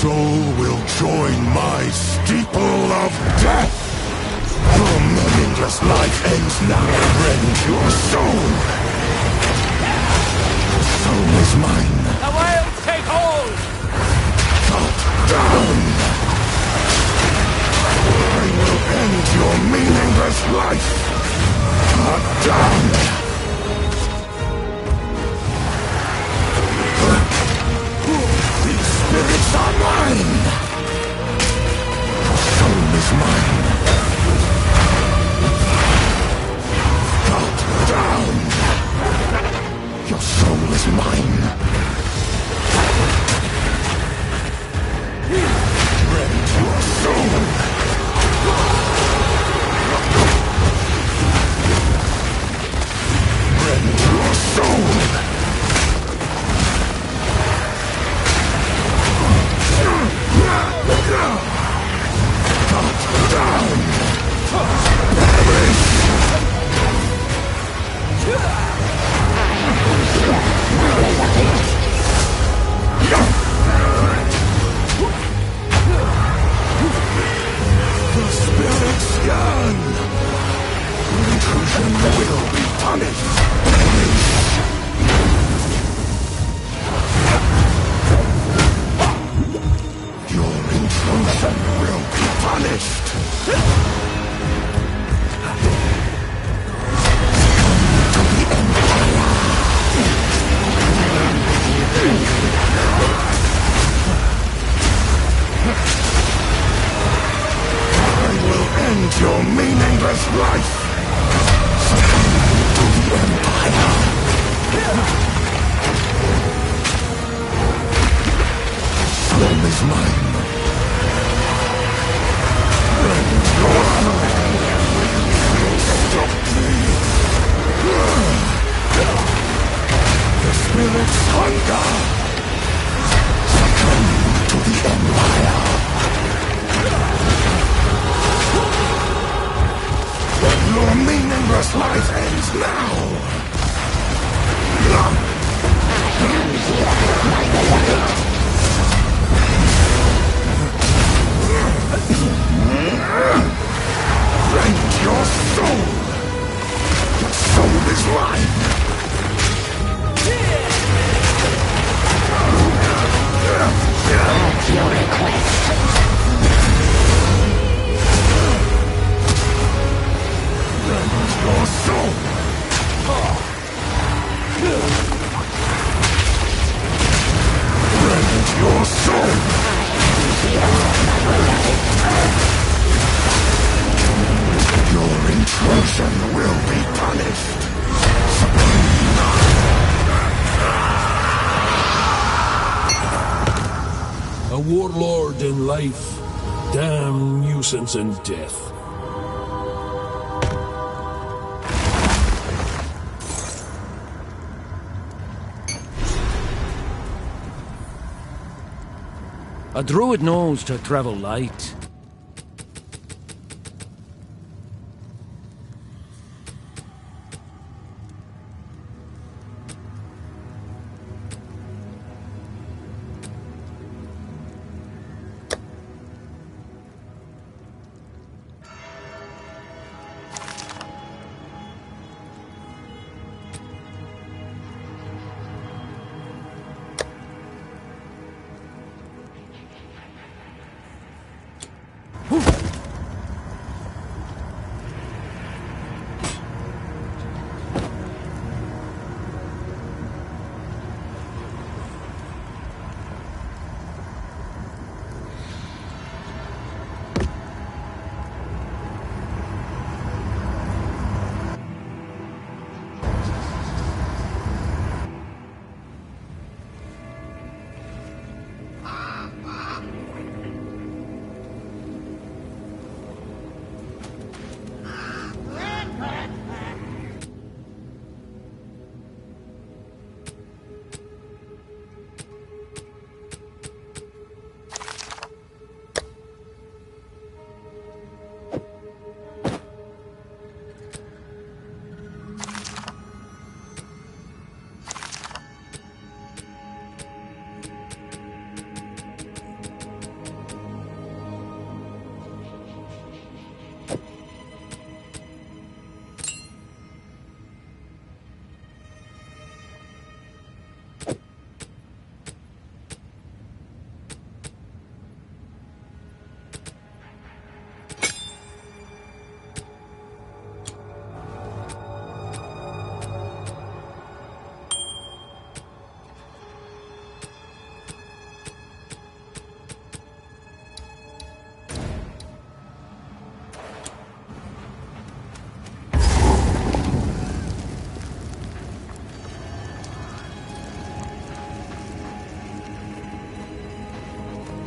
soul will join my steeple of death! Your meaningless life ends now. Rend your soul! Your soul is mine! The wild take hold! Cut down! I will end your meaningless life! Cut down! These spirits are mine! Your soul is mine! Cut down! Your soul is mine! Rend your soul! Rend your soul! Cut down! Perish! The spirits yearn! Intrusion will be punished! Your intrusion will be punished! I will end your meaningless life! Succumb to the Empire! Soul is mine! Rend your soul! Stop me! The spirits hunger! Succumb to the Empire! Your meaningless life ends now! Rend your soul! Your soul is mine! At your request. Rend your soul! Rend your soul! Your intrusion will be punished! A warlord in life, damn nuisance in death. A druid knows to travel light.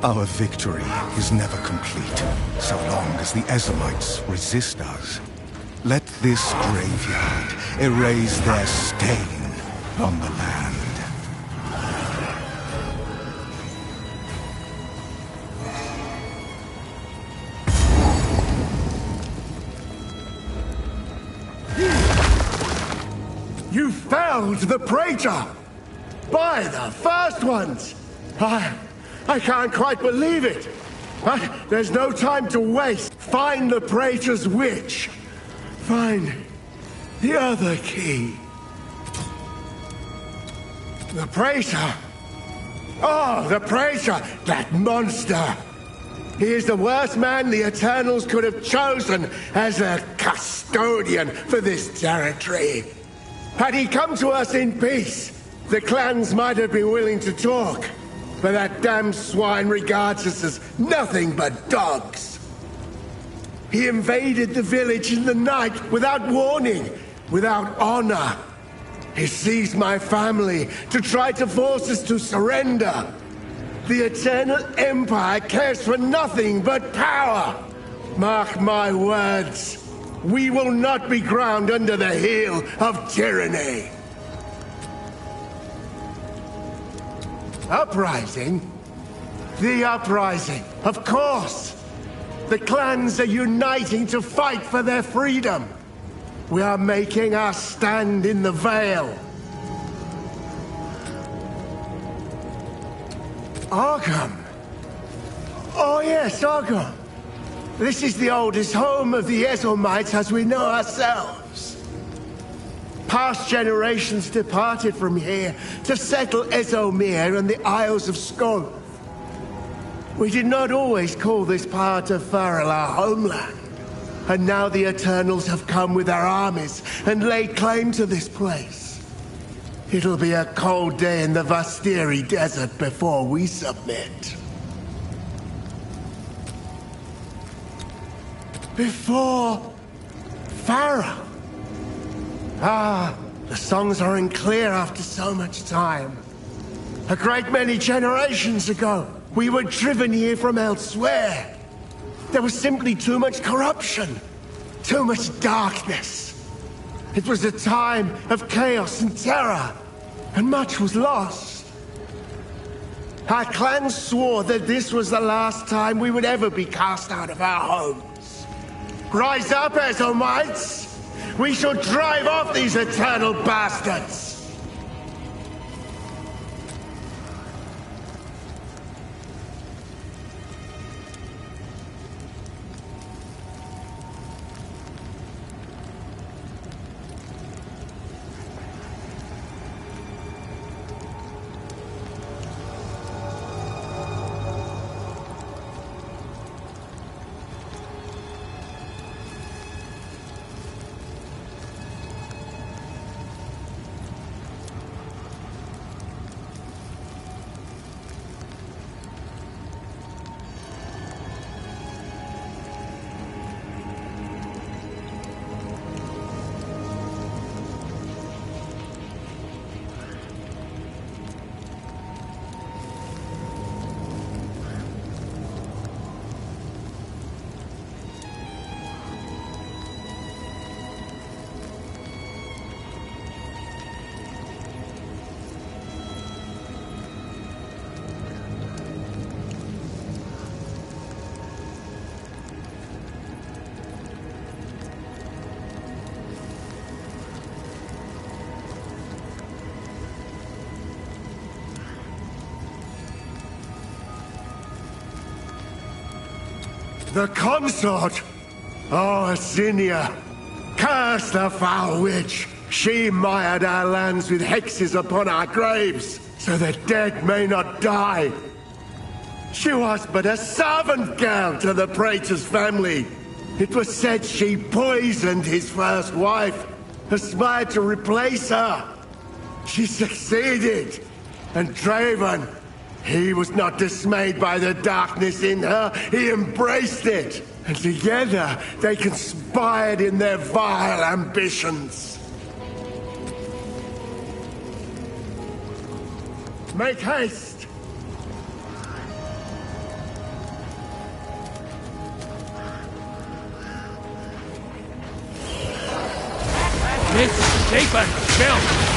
Our victory is never complete, so long as the Ezelites resist us. Let this graveyard erase their stain on the land. You felled the Praetor! By the first ones! I can't quite believe it! But there's no time to waste. Find the Praetor's witch. Find the other key. The Praetor! Oh, the Praetor! That monster! He is the worst man the Eternals could have chosen as a custodian for this territory. Had he come to us in peace, the clans might have been willing to talk. But that damn swine regards us as nothing but dogs. He invaded the village in the night without warning, without honor. He seized my family to try to force us to surrender. The Eternal Empire cares for nothing but power. Mark my words. We will not be ground under the heel of tyranny. Uprising? The uprising, of course. The clans are uniting to fight for their freedom. We are making our stand in the Vale. Arkham. Oh yes, Arkham. This is the oldest home of the Ezelmites as we know ourselves. Past generations departed from here to settle Ezomir and the Isles of Skol. We did not always call this part of Farrell our homeland. And now the Eternals have come with their armies and laid claim to this place. It'll be a cold day in the Vastiri Desert before we submit. Before Farrell. Ah, the songs aren't clear after so much time. A great many generations ago, we were driven here from elsewhere. There was simply too much corruption, too much darkness. It was a time of chaos and terror, and much was lost. Our clan swore that this was the last time we would ever be cast out of our homes. Rise up, Ezelmites! We shall drive off these eternal bastards! The consort! Oh, Asinia! Curse the foul witch! She mired our lands with hexes upon our graves, so the dead may not die. She was but a servant girl to the Praetor's family. It was said she poisoned his first wife, aspired to replace her. She succeeded, and Draven, he was not dismayed by the darkness in her, he embraced it. And together, they conspired in their vile ambitions. Make haste! shape and built!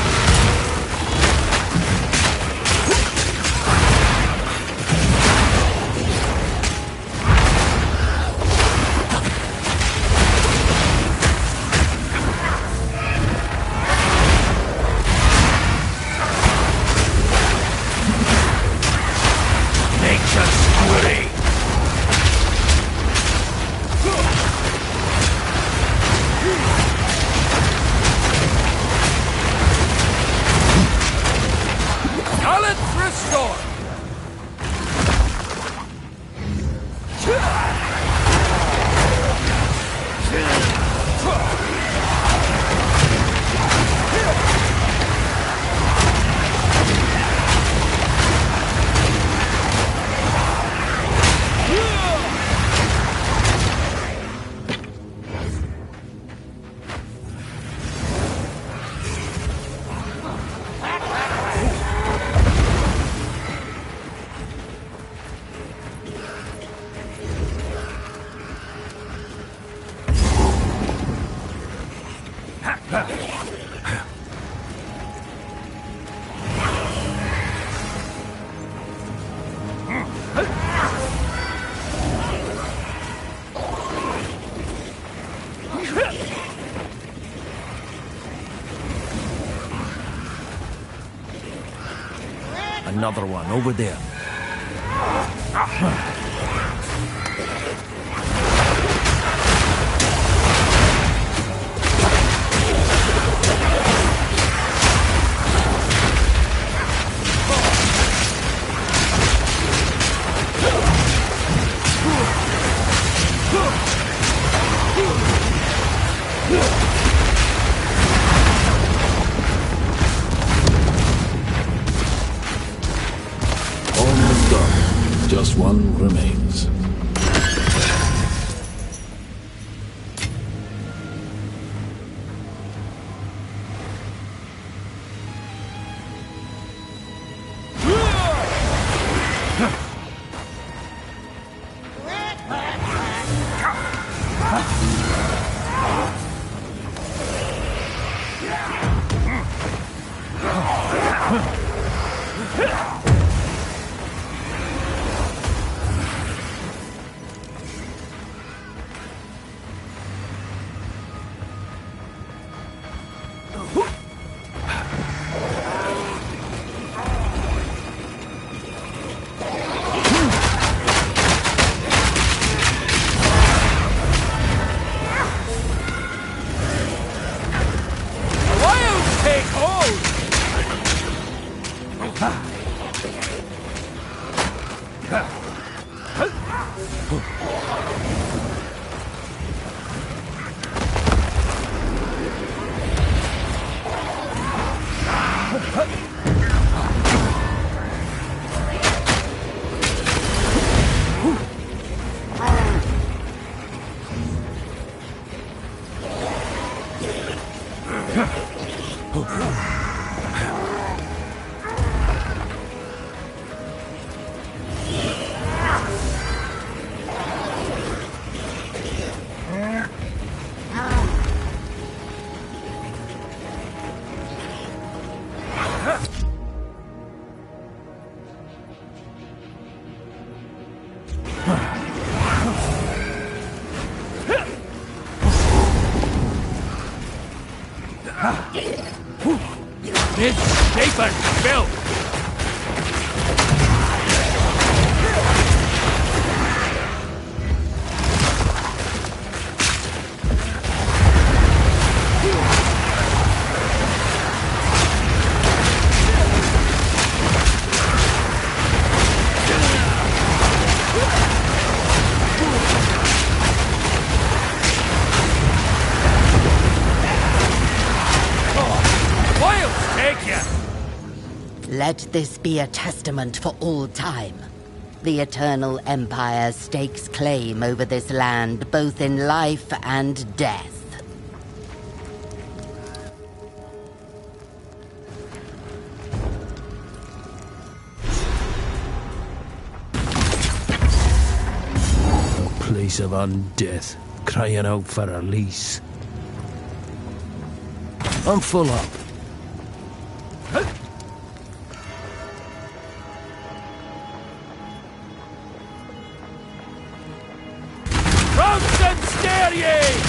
Another one over there. Almost done. Just one remains. It's shape and built! Let this be a testament for all time. The Eternal Empire stakes claim over this land, both in life and death. A place of undeath, crying out for release. I'm full up. Crouch and stare ye!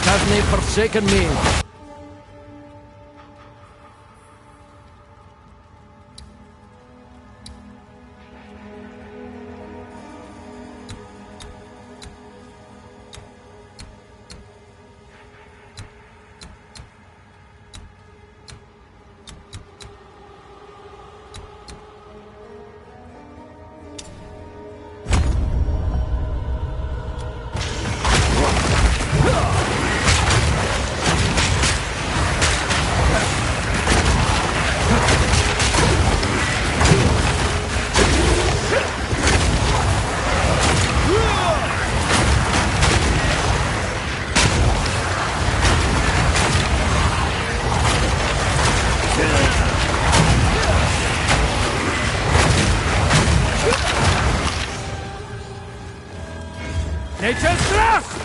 Has they forsaken me? Nature's thrust!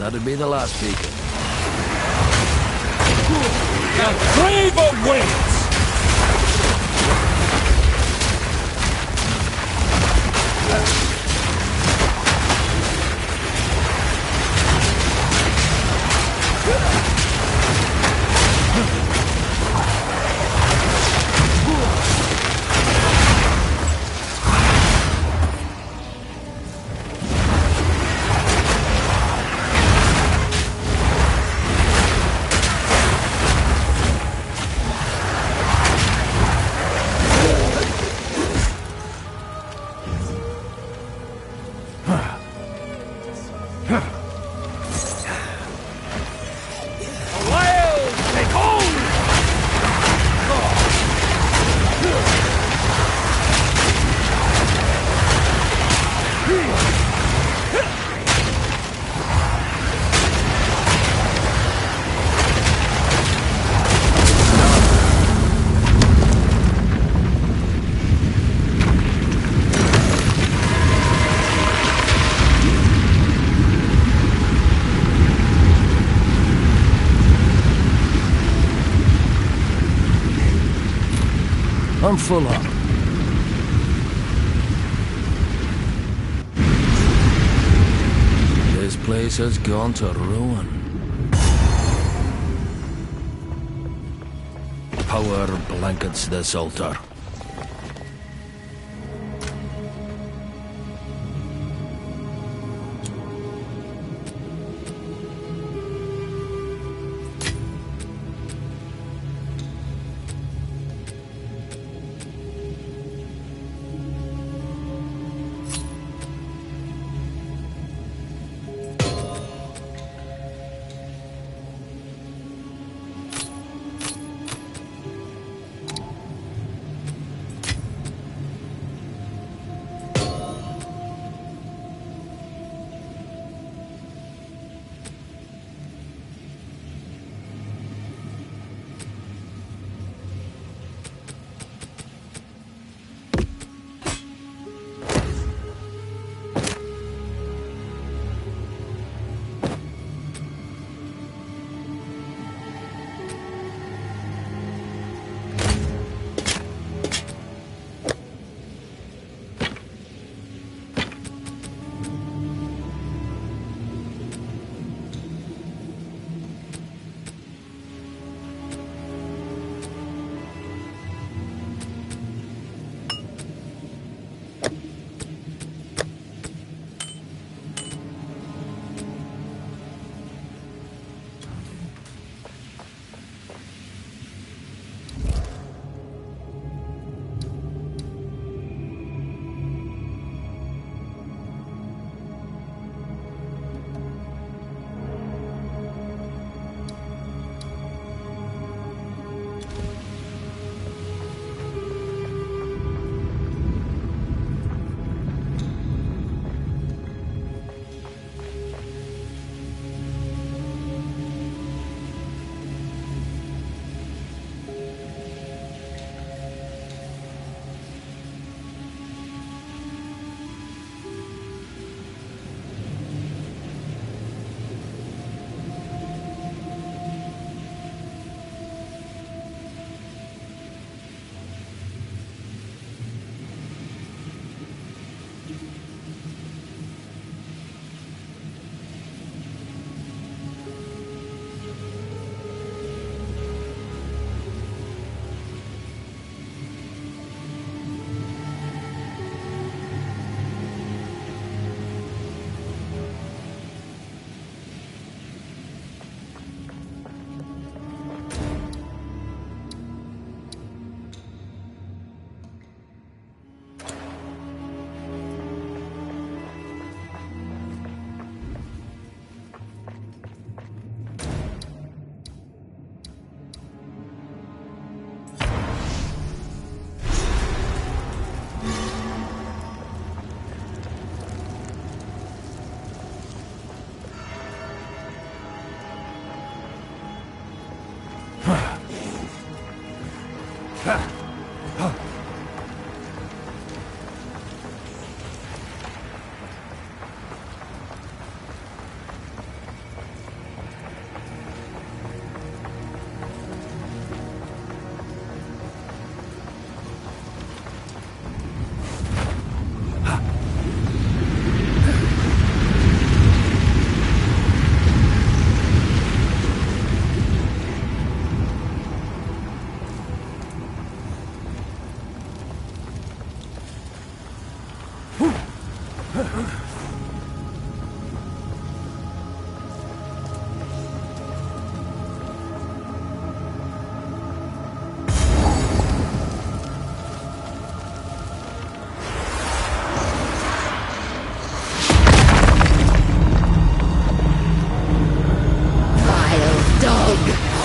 That'd be the last beacon. The grave awaits! I'm full up. This place has gone to ruin. Power blankets this altar.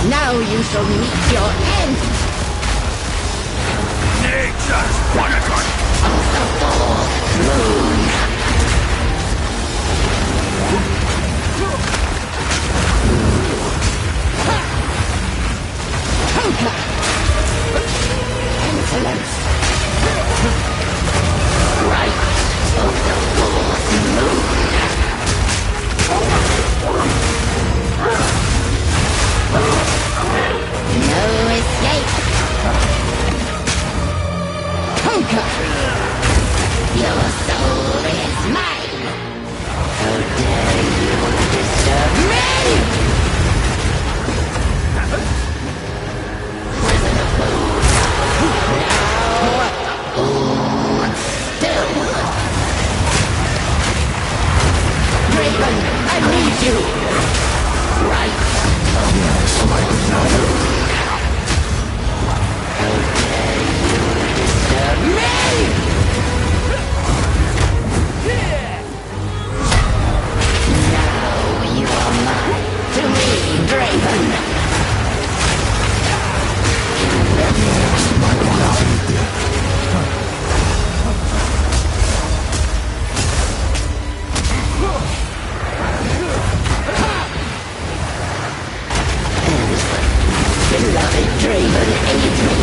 Now you shall meet your end! Nature's punishment! Of the full moon! Conquer! Insolence! Right of the fourth moon! No escape! Conquer! Your soul is mine! How dare you disturb me! Prison of food! Now, hold still! Raven, I need you! Right! Yes, my beloved. How dare you disturb me! Now you are mine. To me, Draven. Yes, my beloved. Beloved Draven, aid me.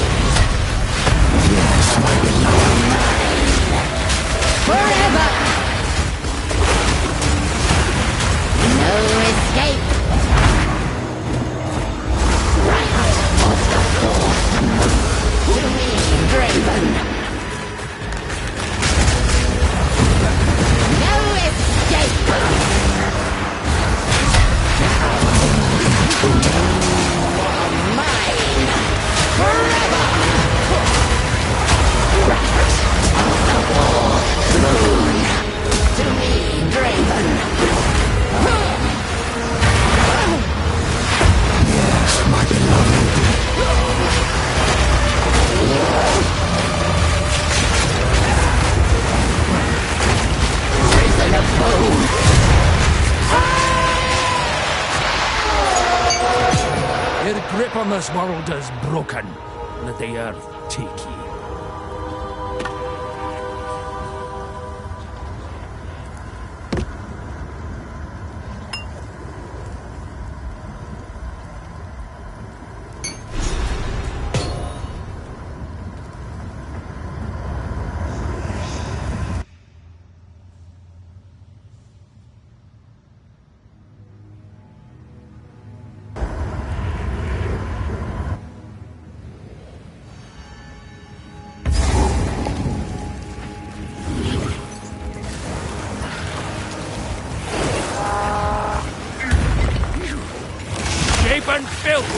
Yes, my beloved. Mine. Forever. No escape. Right of the fourth moon. To me, Draven. No escape. Forever! Right of the fourth moon. To me, Draven. Yes, my beloved. Prison of food. Your grip on this world is broken. Let the earth take you. Shape and filth!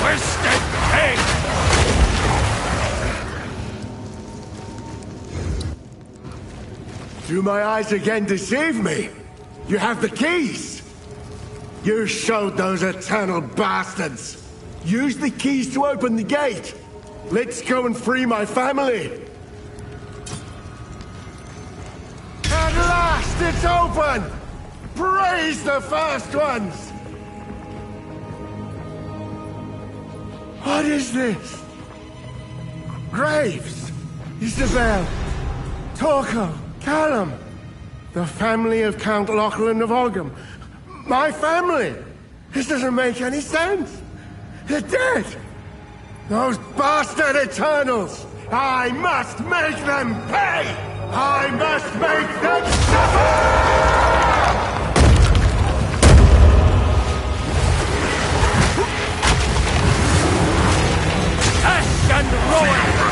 Twisted pig! Do my eyes again deceive me? You have the keys! You showed those eternal bastards! Use the keys to open the gate! Let's go and free my family! At last it's open! Praise the first ones! What is this? Graves! Isabel! Torco! Callum! The family of Count Lachlan of Ogham! My family! This doesn't make any sense! They're dead! Those bastard Eternals! I must make them pay! I must make them suffer! Ash and Rowan!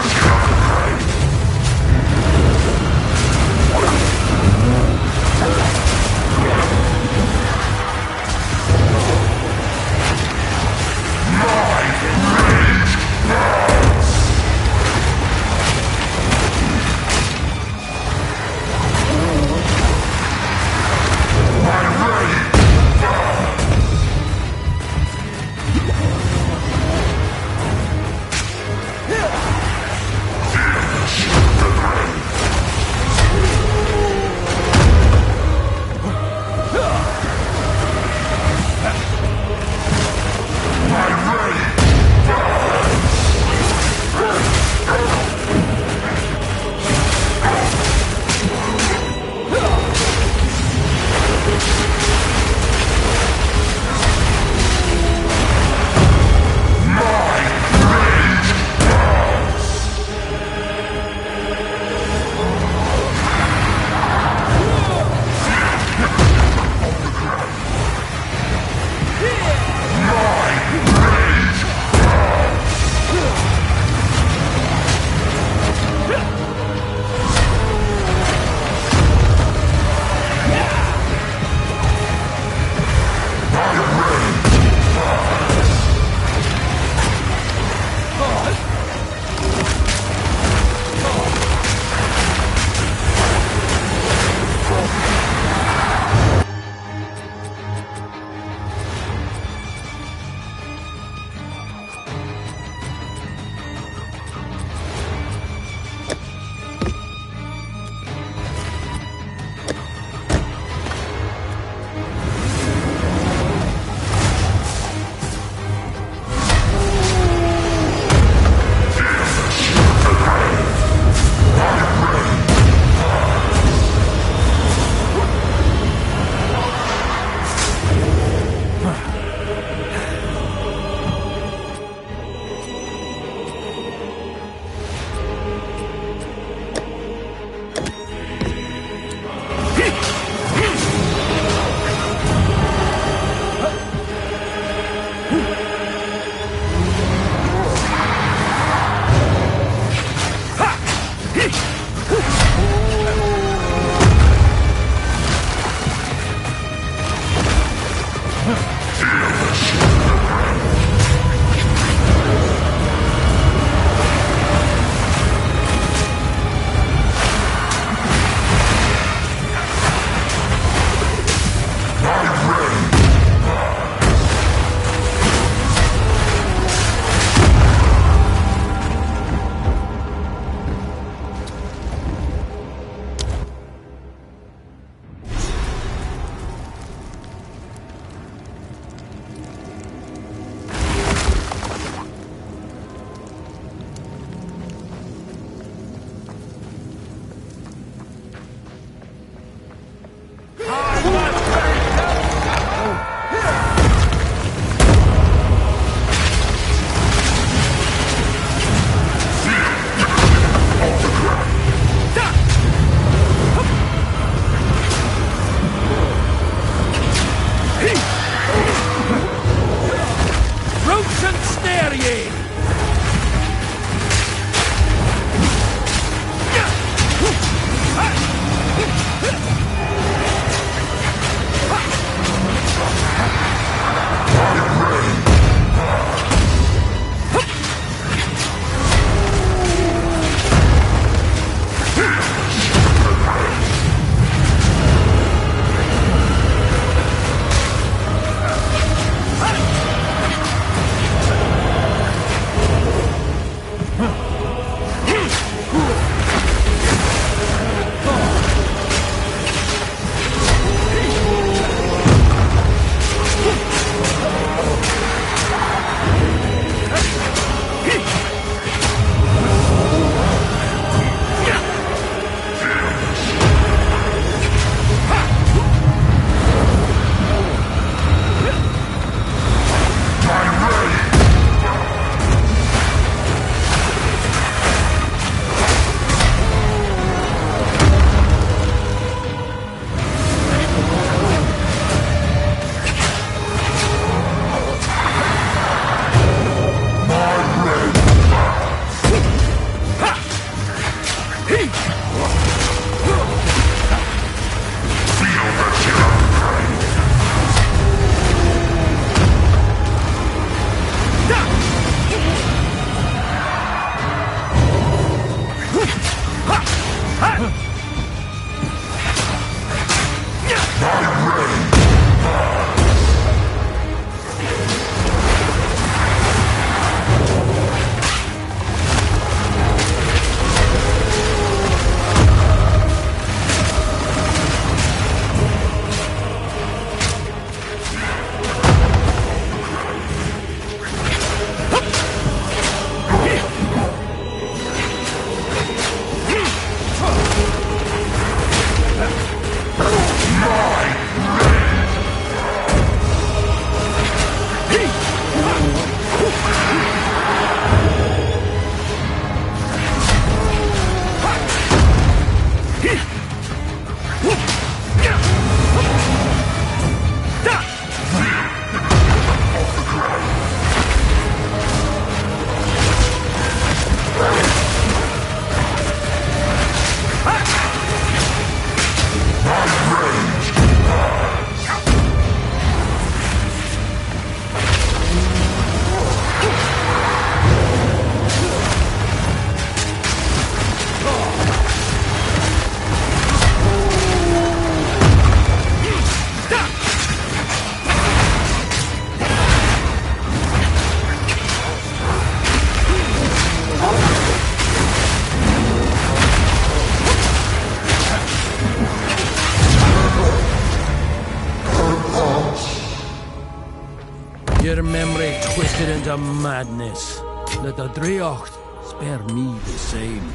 your memory twisted into madness. Let the Dreocht spare me the same.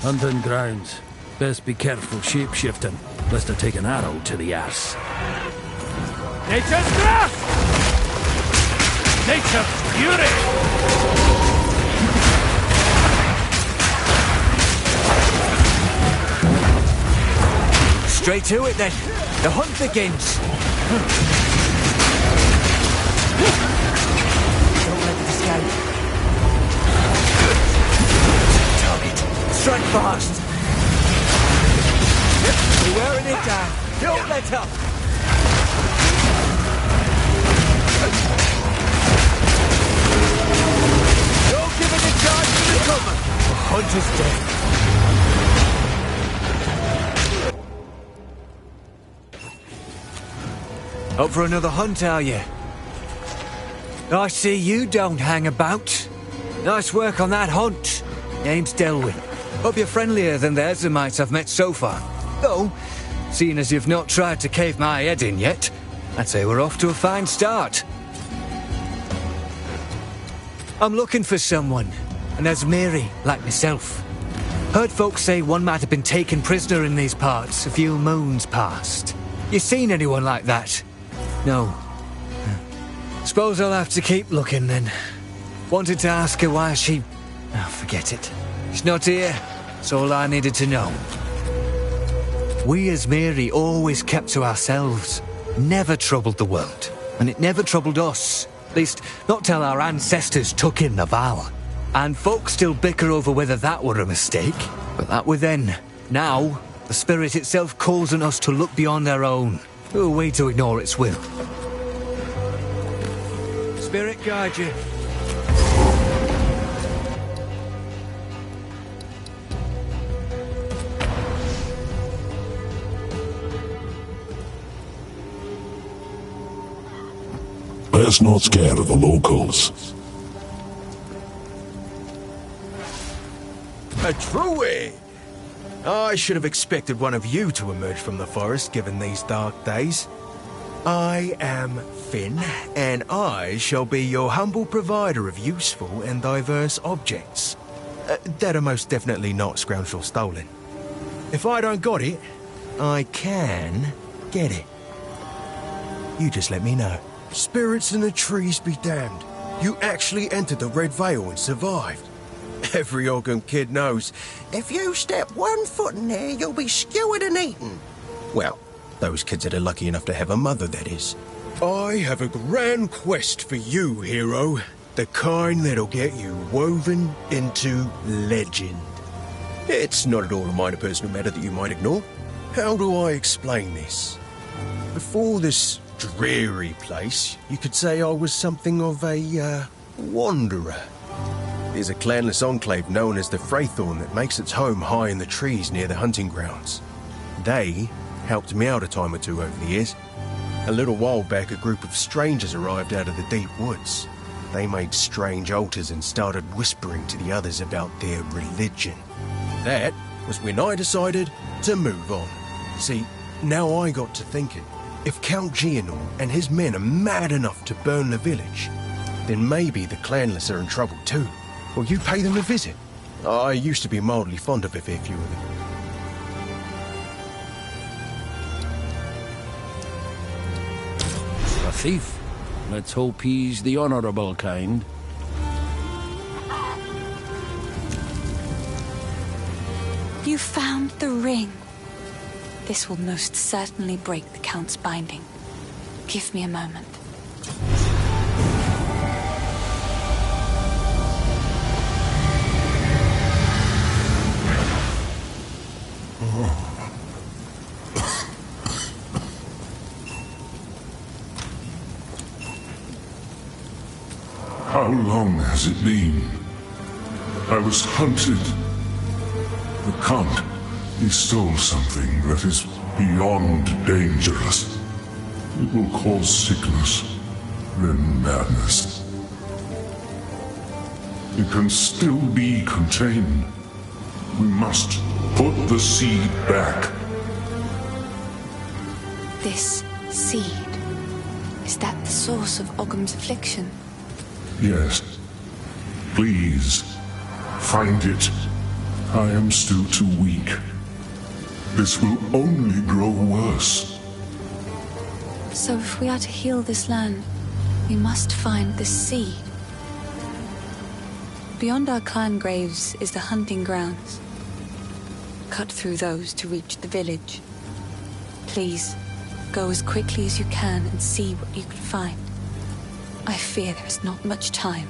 Hunting grounds. Best be careful shape-shifting, lest I take an arrow to the arse. Nature's grasp! Nature's fury! Straight to it then. The hunt begins. Don't let it escape. Strike fast! We're wearing it down. Don't let up! Don't give it a chance to recover! The hunter's dead. Up for another hunt, are you? I see you don't hang about. Nice work on that hunt. Name's Delwyn. Hope you're friendlier than the Ezamites I've met so far. Though, seeing as you've not tried to cave my head in yet, I'd say we're off to a fine start. I'm looking for someone, an Esmiri like myself. Heard folks say one might have been taken prisoner in these parts a few moons past. You seen anyone like that? No. Suppose I'll have to keep looking then. Wanted to ask her why she... Oh, forget it. She's not here. That's all I needed to know. We as Mary always kept to ourselves. Never troubled the world. And it never troubled us. At least, not till our ancestors took in the vow. And folks still bicker over whether that were a mistake. But that were then. Now, the spirit itself calls on us to look beyond our own. Who are we to ignore its will? Spirit guide you. Best not scared of the locals. A Druid! I should have expected one of you to emerge from the forest given these dark days. I am Finn, and I shall be your humble provider of useful and diverse objects. That are most definitely not scrounged or stolen. If I don't got it, I can get it. You just let me know. Spirits in the trees be damned. You actually entered the Red Veil and survived. Every Ogham kid knows, if you step 1 foot in there, you'll be skewered and eaten. Well, those kids that are lucky enough to have a mother, that is. I have a grand quest for you, hero. The kind that'll get you woven into legend. It's not at all a minor personal matter that you might ignore. How do I explain this? Before this dreary place, you could say I was something of a, wanderer. There's a clanless enclave known as the Freythorn that makes its home high in the trees near the hunting grounds. They helped me out a time or two over the years. A little while back, a group of strangers arrived out of the deep woods. They made strange altars and started whispering to the others about their religion. That was when I decided to move on. See, now I got to thinking, if Count Gianor and his men are mad enough to burn the village, then maybe the clanless are in trouble too. Will you pay them a visit? I used to be mildly fond of a fair few of them. A thief. Let's hope he's the honorable kind. You found the ring. This will most certainly break the Count's binding. Give me a moment. How long has it been? I was hunted. The Count He stole something that is beyond dangerous. It will cause sickness, then madness. It can still be contained. We must put the seed back. This seed, is that the source of Ogham's affliction? Yes. Please, find it. I am still too weak. This will only grow worse. So if we are to heal this land, we must find this seed. Beyond our clan graves is the hunting grounds. Cut through those to reach the village. Please, go as quickly as you can and see what you can find. I fear there is not much time.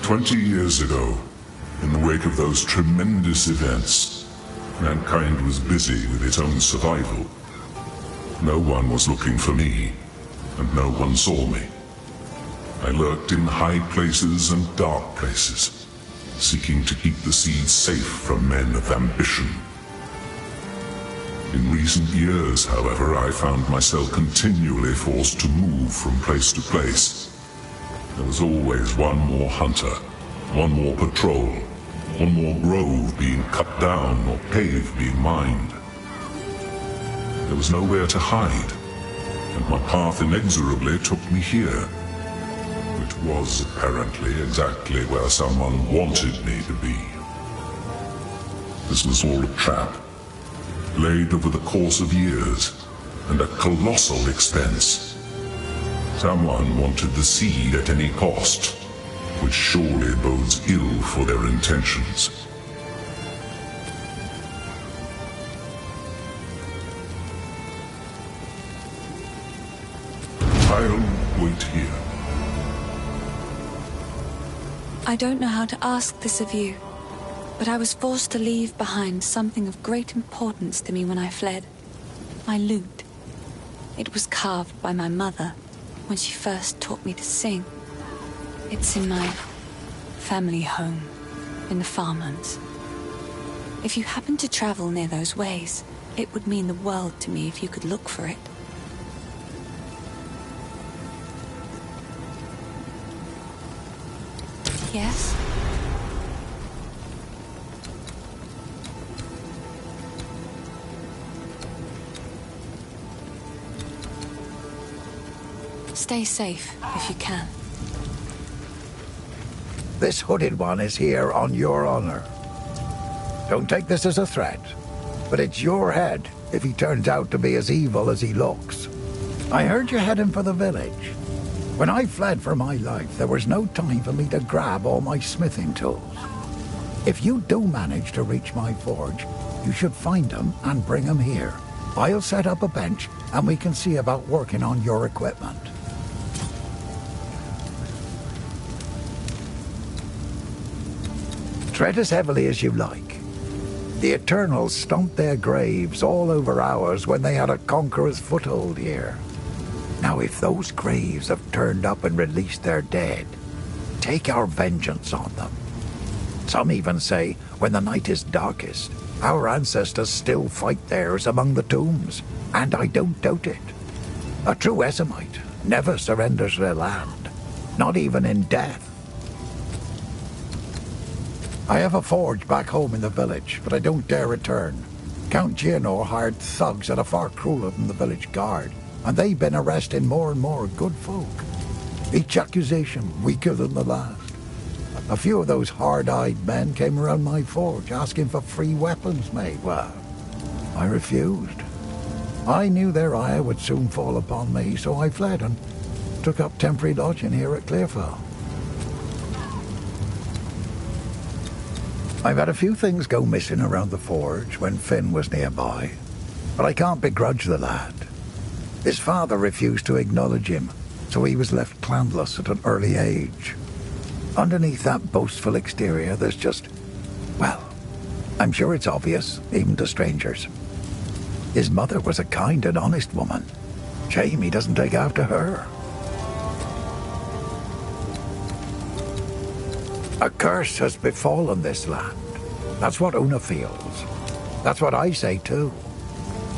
20 years ago, in the wake of those tremendous events, mankind was busy with its own survival. No one was looking for me, and no one saw me. I lurked in high places and dark places, seeking to keep the seeds safe from men of ambition. In recent years, however, I found myself continually forced to move from place to place. There was always one more hunter, one more patrol, one more grove being cut down or cave being mined. There was nowhere to hide, and my path inexorably took me here, which was apparently exactly where someone wanted me to be. This was all a trap, laid over the course of years, and at colossal expense. Someone wanted the seed at any cost, which surely bodes ill for their intentions. I'll wait here. I don't know how to ask this of you, but I was forced to leave behind something of great importance to me when I fled. My lute. It was carved by my mother when she first taught me to sing. It's in my family home, in the farmlands. If you happen to travel near those ways, it would mean the world to me if you could look for it. Yes? Stay safe, if you can. This hooded one is here on your honor. Don't take this as a threat, but it's your head if he turns out to be as evil as he looks. I heard you're heading for the village. When I fled for my life, there was no time for me to grab all my smithing tools. If you do manage to reach my forge, you should find them and bring them here. I'll set up a bench, and we can see about working on your equipment. Tread as heavily as you like. The Eternals stomped their graves all over ours when they had a conqueror's foothold here. Now if those graves have turned up and released their dead, take our vengeance on them. Some even say when the night is darkest, our ancestors still fight theirs among the tombs, and I don't doubt it. A true Esamite never surrenders their land, not even in death. I have a forge back home in the village, but I don't dare return. Count Gianor hired thugs that are far crueler than the village guard, and they've been arresting more and more good folk. Each accusation weaker than the last. A few of those hard-eyed men came around my forge asking for free weapons made. Well, I refused. I knew their ire would soon fall upon me, so I fled and took up temporary lodging here at Clearfell. I've had a few things go missing around the forge when Finn was nearby, but I can't begrudge the lad. His father refused to acknowledge him, so he was left clanless at an early age. Underneath that boastful exterior, there's just, well, I'm sure it's obvious, even to strangers. His mother was a kind and honest woman. Shame he doesn't take after her. A curse has befallen this land. That's what Una feels. That's what I say too.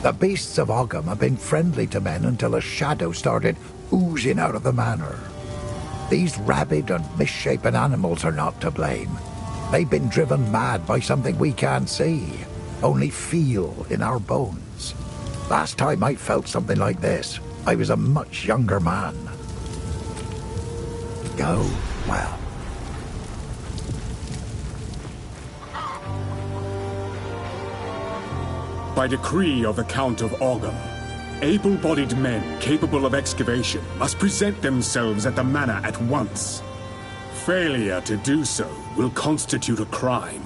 The beasts of Ogham have been friendly to men until a shadow started oozing out of the manor. These rabid and misshapen animals are not to blame. They've been driven mad by something we can't see, only feel in our bones. Last time I felt something like this, I was a much younger man. Go well. By decree of the Count of Ogham, able-bodied men capable of excavation must present themselves at the manor at once. Failure to do so will constitute a crime.